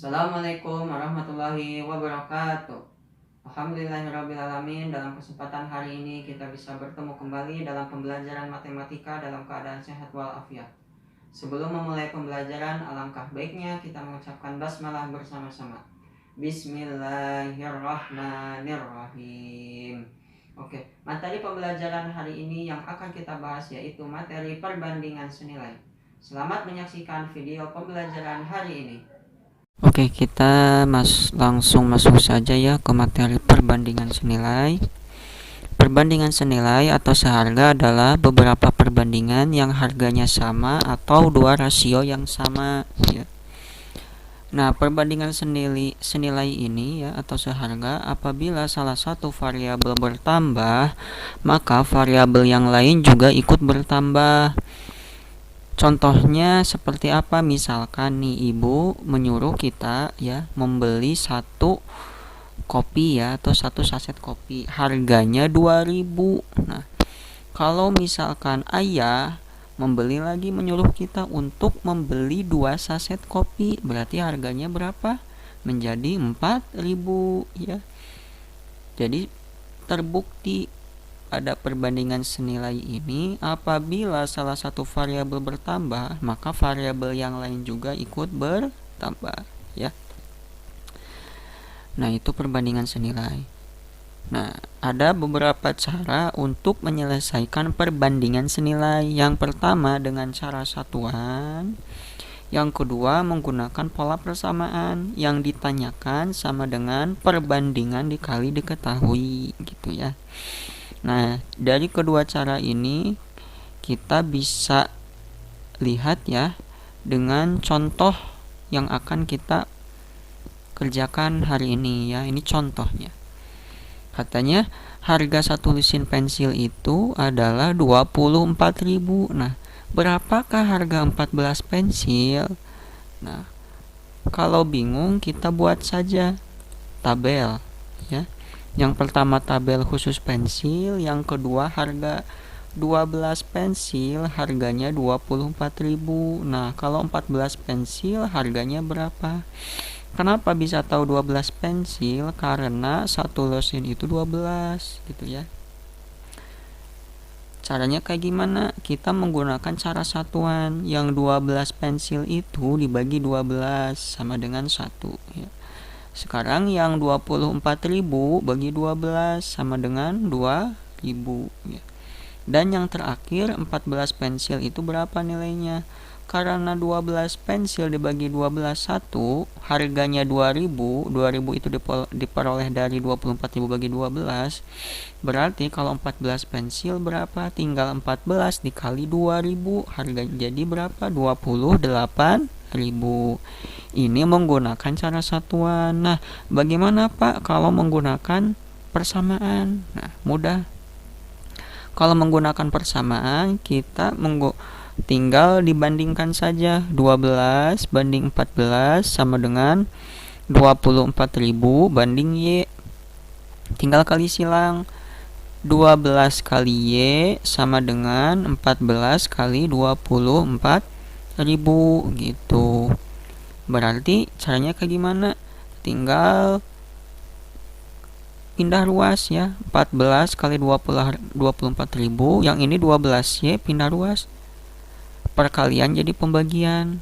Assalamualaikum warahmatullahi wabarakatuh. Alhamdulillahirrabbilalamin. Dalam kesempatan hari ini kita bisa bertemu kembali dalam pembelajaran matematika dalam keadaan sehat walafiat. Sebelum memulai pembelajaran, alangkah baiknya kita mengucapkan basmalah bersama-sama. Bismillahirrahmanirrahim. Oke, materi pembelajaran hari ini yang akan kita bahas yaitu materi perbandingan senilai. Selamat menyaksikan video pembelajaran hari ini. Oke, kita langsung masuk saja ya ke materi perbandingan senilai. Perbandingan senilai atau seharga adalah beberapa perbandingan yang harganya sama atau dua rasio yang sama ya. Nah, perbandingan senilai ini ya atau seharga apabila salah satu variabel bertambah, maka variabel yang lain juga ikut bertambah. Contohnya seperti apa? Misalkan nih ibu menyuruh kita ya membeli satu kopi ya atau satu saset kopi, harganya 2000. Nah, kalau misalkan ayah menyuruh kita untuk membeli 2 saset kopi, berarti harganya berapa? Menjadi 4000 ya. Jadi terbukti pada perbandingan senilai ini apabila salah satu variabel bertambah, maka variabel yang lain juga ikut bertambah ya. Nah, itu perbandingan senilai. Nah, ada beberapa cara untuk menyelesaikan perbandingan senilai. Yang pertama dengan cara satuan, yang kedua menggunakan pola persamaan. Yang ditanyakan sama dengan perbandingan dikali diketahui gitu ya. Nah, dari kedua cara ini kita bisa lihat ya dengan contoh yang akan kita kerjakan hari ini ya. Ini contohnya. Katanya harga satu lusin pensil itu adalah 24.000. Nah, berapakah harga 14 pensil? Nah, kalau bingung kita buat saja tabel ya. Yang pertama tabel khusus pensil, yang kedua harga 12 pensil harganya 24.000. Nah, kalau 14 pensil harganya berapa? Kenapa bisa tahu 12 pensil? Karena satu lusin itu 12 gitu ya. Caranya kayak gimana? Kita menggunakan cara satuan. Yang 12 pensil itu dibagi 12 sama dengan 1 ya. Sekarang yang 24.000 bagi 12 sama dengan 2.000 ya. Dan yang terakhir 14 pensil itu berapa nilainya? Karena 12 pensil dibagi 12 1, harganya 2000. 2000 itu diperoleh dari 24.000 bagi 12. Berarti kalau 14 pensil berapa? Tinggal 14 dikali 2000, harganya jadi berapa? 28.000. Ini menggunakan cara satuan. Nah, bagaimana Pak kalau menggunakan persamaan? Nah, mudah. Kalau menggunakan persamaan, kita tinggal dibandingkan saja. 12 banding 14 sama dengan 24.000 banding Y. Tinggal kali silang. 12 kali Y sama dengan 14 kali 24.000 gitu. Berarti caranya kayak gimana? Tinggal pindah ruas ya. 14 kali 24.000, yang ini 12Y pindah ruas. Perkalian jadi pembagian.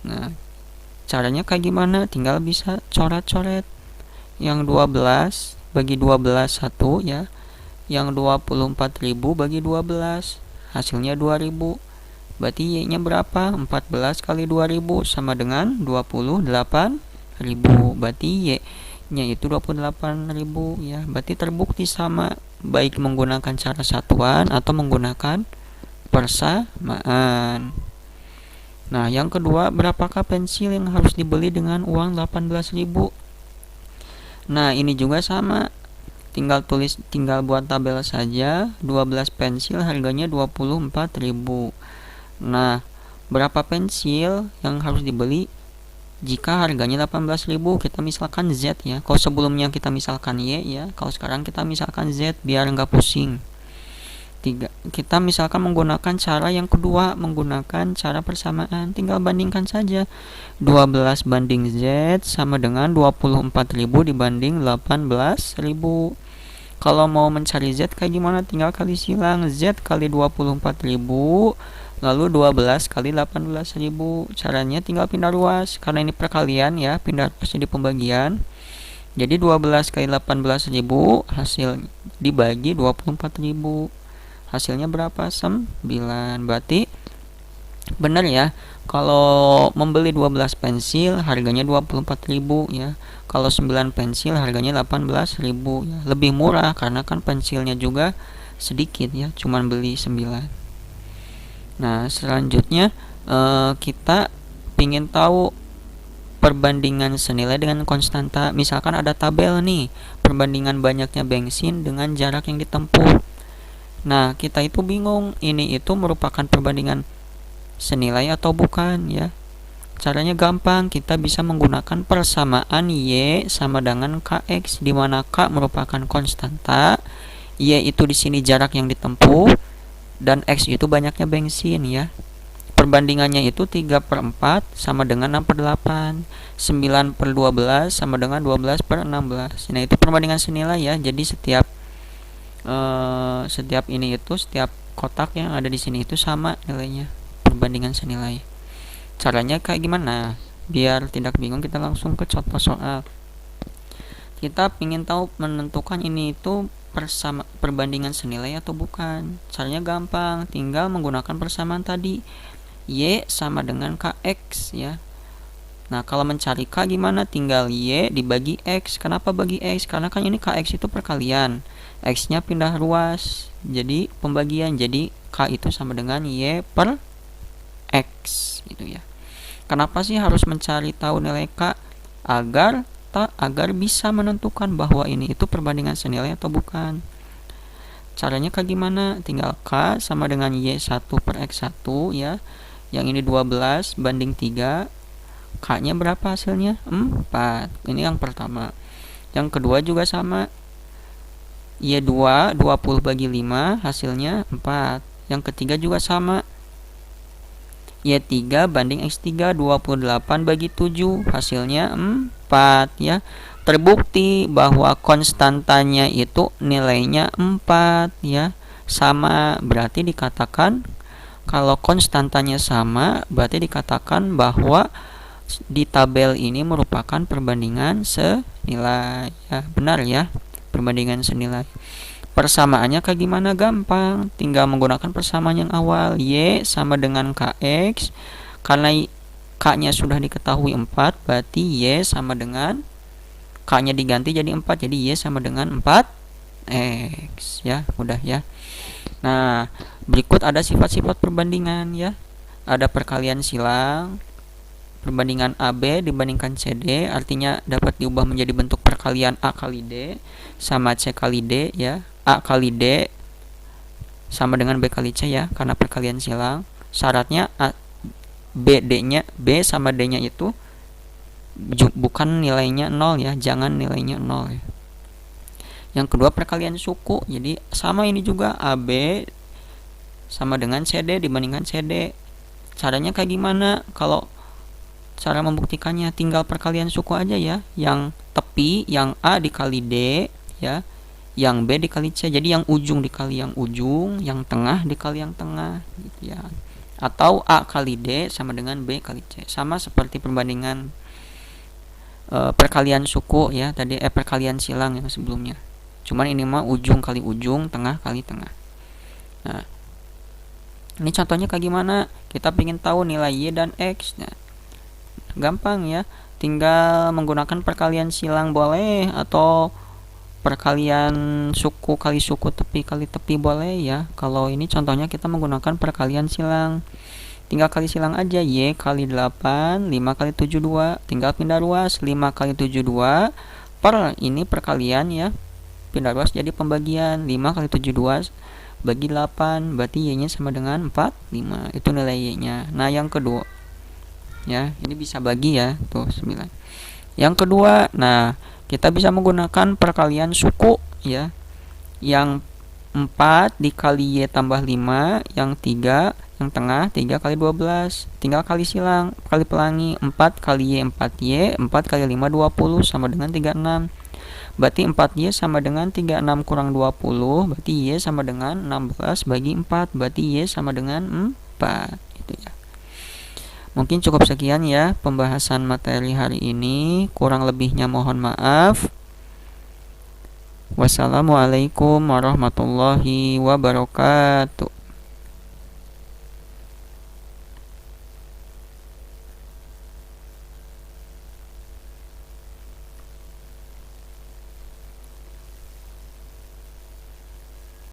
Nah, caranya kayak gimana? Tinggal bisa coret-coret. Yang 12 bagi 12 1 ya. Yang 24.000 bagi 12, hasilnya 2000. Berarti Y-nya berapa? 14 kali 2000 sama dengan 28.000. Berarti Y-nya itu 28.000 ya. Berarti terbukti sama, baik menggunakan cara satuan atau menggunakan persamaan. Nah, yang kedua, berapakah pensil yang harus dibeli dengan uang 18.000? Nah, ini juga sama. Tinggal buat tabel saja. 12 pensil harganya 24.000. Nah, berapa pensil yang harus dibeli jika harganya 18.000? Kita misalkan Z ya. Kalau sebelumnya kita misalkan Y ya, kalau sekarang kita misalkan Z biar nggak pusing. Kita misalkan menggunakan cara yang kedua, menggunakan cara persamaan, tinggal bandingkan saja. 12 banding Z sama dengan 24.000 dibanding 18.000. Kalau mau mencari Z kayak gimana? Tinggal kali silang. Z kali 24.000 lalu 12 kali 18.000. Caranya tinggal pindah ruas. Karena ini perkalian ya, pindah ruas jadi pembagian. Jadi 12 kali 18.000 hasil dibagi 24.000. Hasilnya berapa? 9. Berarti benar ya. Kalau membeli 12 pensil harganya 24.000 ya. Kalau 9 pensil harganya 18.000 ya. Lebih murah karena kan pensilnya juga sedikit ya, cuman beli 9. Nah, selanjutnya kita ingin tahu perbandingan senilai dengan konstanta. Misalkan ada tabel nih, perbandingan banyaknya bensin dengan jarak yang ditempuh. Nah, kita itu bingung, ini itu merupakan perbandingan senilai atau bukan ya. Caranya gampang, kita bisa menggunakan persamaan Y sama dengan Kx, di mana K merupakan konstanta, Y itu di sini jarak yang ditempuh, dan X itu banyaknya bensin ya. Perbandingannya itu 3/4 sama dengan 6/8, 9/12 sama dengan 12/16. Nah, itu perbandingan senilai ya. Jadi setiap setiap kotak yang ada di sini itu sama nilainya, perbandingan senilai. Caranya kayak gimana? Biar tidak bingung, kita langsung ke contoh soal. Kita ingin tahu menentukan ini itu perbandingan senilai atau bukan. Caranya gampang, tinggal menggunakan persamaan tadi. Y sama dengan Kx ya. Nah, kalau mencari K gimana? Tinggal Y dibagi X. Kenapa bagi X? Karena kan ini Kx itu perkalian, X-nya pindah ruas, jadi pembagian. Jadi K itu sama dengan Y per X gitu ya. Kenapa sih harus mencari tahu nilai K? Agar bisa menentukan bahwa ini itu perbandingan senilai atau bukan. Caranya kayak gimana? Tinggal K sama dengan Y1 per X1 ya. Yang ini 12 banding 3. K-nya berapa hasilnya? 4. Ini yang pertama. Yang kedua juga sama. Y2 20 bagi 5 hasilnya 4. Yang ketiga juga sama. Y3 banding X3 28 bagi 7 hasilnya 4 ya. Terbukti bahwa konstantanya itu nilainya 4 ya. Sama, berarti dikatakan kalau konstantanya sama, berarti dikatakan bahwa di tabel ini merupakan perbandingan senilai ya. Benar ya, perbandingan senilai. Persamaannya kayak gimana? Gampang, tinggal menggunakan persamaan yang awal. Y sama dengan Kx. Karena K-nya sudah diketahui 4, berarti Y sama dengan K-nya diganti jadi 4, jadi Y sama dengan 4X ya. Mudah ya. Nah, berikut ada sifat-sifat perbandingan ya. Ada perkalian silang, perbandingan AB dibandingkan CD, artinya dapat diubah menjadi bentuk perkalian A kali D sama C kali D ya. A kali D sama dengan B kali C ya, karena perkalian silang. Syaratnya B sama D-nya itu bukan nilainya 0 ya, jangan nilainya 0 ya. Yang kedua perkalian suku, jadi sama ini juga, AB sama dengan CD dibandingkan CD. Caranya kayak gimana? Kalau cara membuktikannya tinggal perkalian suku aja ya. Yang tepi, yang A dikali D ya, yang B dikali C. Jadi yang ujung dikali yang ujung, yang tengah dikali yang tengah gitu ya. Atau A kali D sama dengan B kali C. Sama seperti perbandingan perkalian suku ya tadi, perkalian silang yang sebelumnya. Cuman ini mah ujung kali ujung, tengah kali tengah. Nah, ini contohnya kayak gimana? Kita ingin tahu nilai Y dan X. Nah, gampang ya, tinggal menggunakan perkalian silang boleh, atau perkalian suku kali suku, tepi kali tepi boleh ya. Kalau ini contohnya kita menggunakan perkalian silang, tinggal kali silang aja. Y kali 8, 5 kali 7 2, tinggal pindah ruas. 5 kali 7 2 per ini perkalian ya, pindah ruas jadi pembagian. 5 kali 7 2 bagi 8, berarti Y nya sama dengan 45, itu nilai Y nya. Nah, yang kedua ya, ini bisa bagi ya, tuh 9. Yang kedua, nah kita bisa menggunakan perkalian suku ya. Yang 4 dikali Y tambah 5, yang 3, yang tengah 3 kali 12. Tinggal kali silang, kali pelangi. 4 kali Y 4Y, 4 kali 5 20 sama dengan 36. Berarti 4Y sama dengan 36 kurang 20, berarti Y sama dengan 16 bagi 4, berarti Y sama dengan 4 gitu ya. Mungkin cukup sekian ya pembahasan materi hari ini, kurang lebihnya mohon maaf. Wassalamualaikum warahmatullahi wabarakatuh.